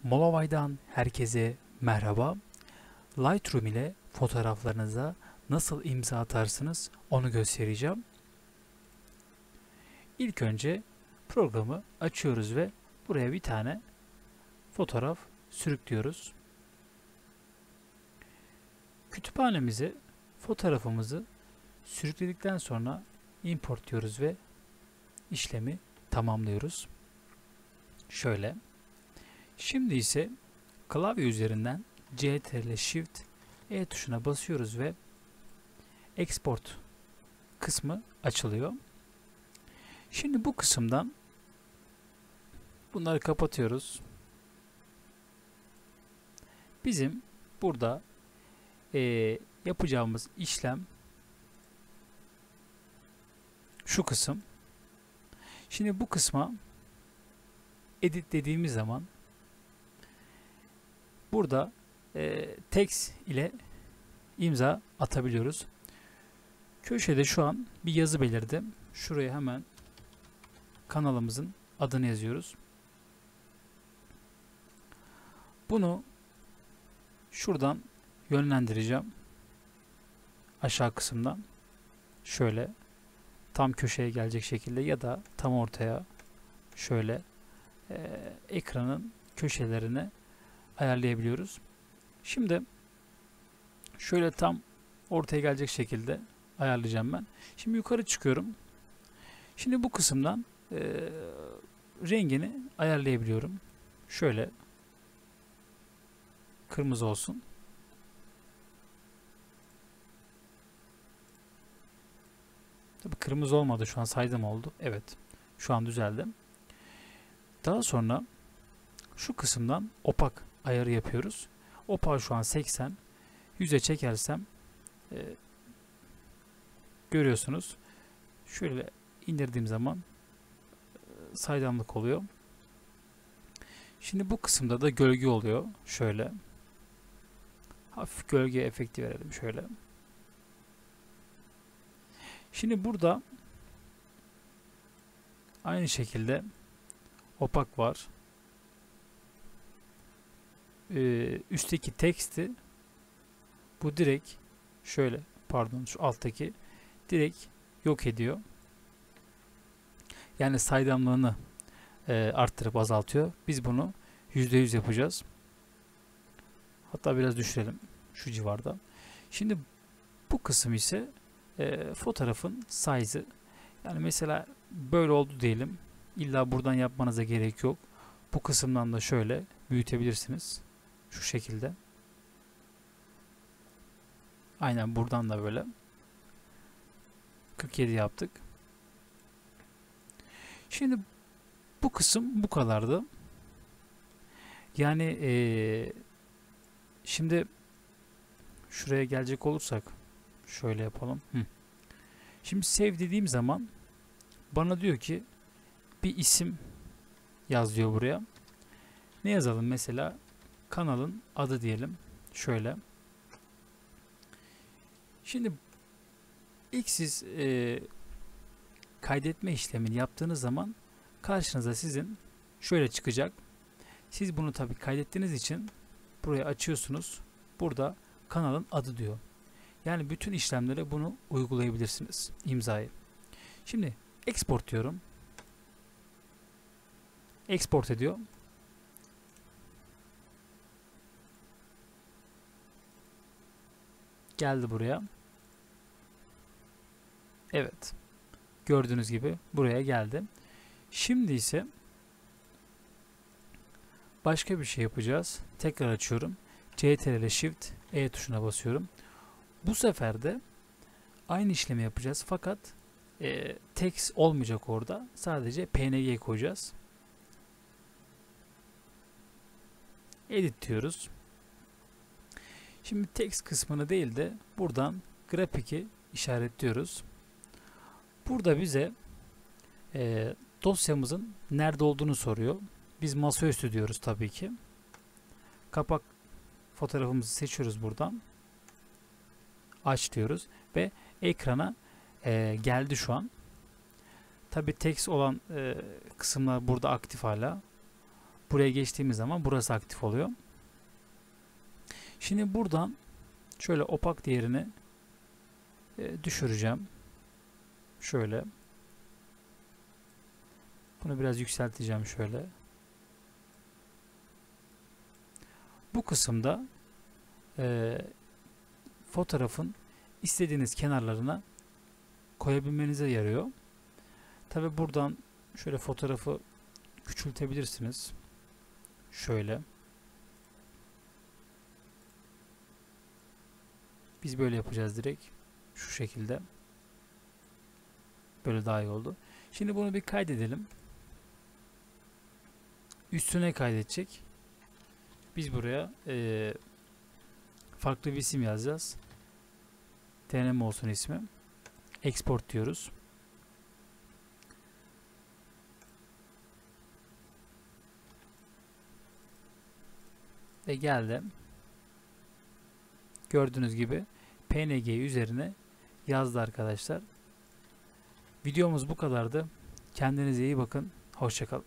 Molovay'dan herkese merhaba. Lightroom ile fotoğraflarınıza nasıl imza atarsınız onu göstereceğim. İlk önce programı açıyoruz ve buraya bir tane fotoğraf sürüklüyoruz. Kütüphanemize fotoğrafımızı sürükledikten sonra import diyoruz ve işlemi tamamlıyoruz. Şöyle. Şimdi ise klavye üzerinden CTRL Shift E tuşuna basıyoruz ve export kısmı açılıyor. Şimdi bu kısımdan bunları kapatıyoruz. Bizim burada yapacağımız işlem şu kısım. Şimdi bu kısma edit dediğimiz zaman burada text ile imza atabiliyoruz. Köşede şu an bir yazı belirdi. Şuraya hemen kanalımızın adını yazıyoruz. Bunu şuradan yönlendireceğim. Aşağı kısımdan şöyle tam köşeye gelecek şekilde ya da tam ortaya şöyle ekranın köşelerine ayarlayabiliyoruz. Şimdi şöyle tam ortaya gelecek şekilde ayarlayacağım ben. Şimdi yukarı çıkıyorum. Şimdi bu kısımdan rengini ayarlayabiliyorum. Şöyle kırmızı olsun. Tabii kırmızı olmadı. Şu an saydım oldu. Evet. Şu an düzeldi. Daha sonra şu kısımdan opak ayarı yapıyoruz. Opak şu an 80. 100'e çekersem görüyorsunuz. Şöyle indirdiğim zaman saydamlık oluyor. Şimdi bu kısımda da gölge oluyor. Şöyle. Hafif gölge efekti verelim şöyle. Şimdi burada aynı şekilde opak var. Üstteki teksti bu direkt şöyle şu alttaki direkt yok ediyor. Yani saydamlığını arttırıp azaltıyor. Biz bunu %100 yapacağız. Hatta biraz düşürelim şu civarda. Şimdi bu kısım ise fotoğrafın size'ı. Yani mesela böyle oldu diyelim. İlla buradan yapmanıza gerek yok. Bu kısımdan da şöyle büyütebilirsiniz. Şu şekilde. Aynen buradan da böyle. 47 yaptık. Şimdi bu kısım bu kadardı. Yani şimdi şuraya gelecek olursak şöyle yapalım. Şimdi save dediğim zaman bana diyor ki bir isim yaz diyor buraya. Ne yazalım mesela? Kanalın adı diyelim. Şöyle. Şimdi ilk siz kaydetme işlemini yaptığınız zaman karşınıza sizin şöyle çıkacak. Siz bunu tabii kaydettiğiniz için buraya açıyorsunuz. Burada kanalın adı diyor. Yani bütün işlemlere bunu uygulayabilirsiniz. İmzayı. Şimdi export diyorum. Export ediyor. Geldi buraya. Evet. Gördüğünüz gibi buraya geldi. Şimdi ise başka bir şey yapacağız. Tekrar açıyorum. CTRL Shift E tuşuna basıyorum. Bu sefer de aynı işlemi yapacağız. Fakat text olmayacak orada. Sadece PNG koyacağız. Edit diyoruz. Şimdi text kısmını değil de buradan grafiki işaretliyoruz. Burada bize dosyamızın nerede olduğunu soruyor. Biz masaüstü diyoruz tabii ki. Kapak fotoğrafımızı seçiyoruz buradan. Aç diyoruz ve ekrana geldi şu an. Tabii text olan kısımlar burada aktif hala. Buraya geçtiğimiz zaman burası aktif oluyor. Şimdi buradan şöyle opak değerini düşüreceğim. Şöyle. Bunu biraz yükselteceğim şöyle. Bu kısımda fotoğrafın istediğiniz kenarlarına koyabilmenize yarıyor. Tabi buradan şöyle fotoğrafı küçültebilirsiniz. Şöyle. Biz böyle yapacağız direkt. Şu şekilde. Böyle daha iyi oldu. Şimdi bunu bir kaydedelim. Üstüne kaydedecek. Biz buraya farklı bir isim yazacağız. Deneme olsun ismi. Export diyoruz. Ve geldi. Gördüğünüz gibi PNG üzerine yazdı arkadaşlar. Videomuz bu kadardı. Kendinize iyi bakın. Hoşça kalın.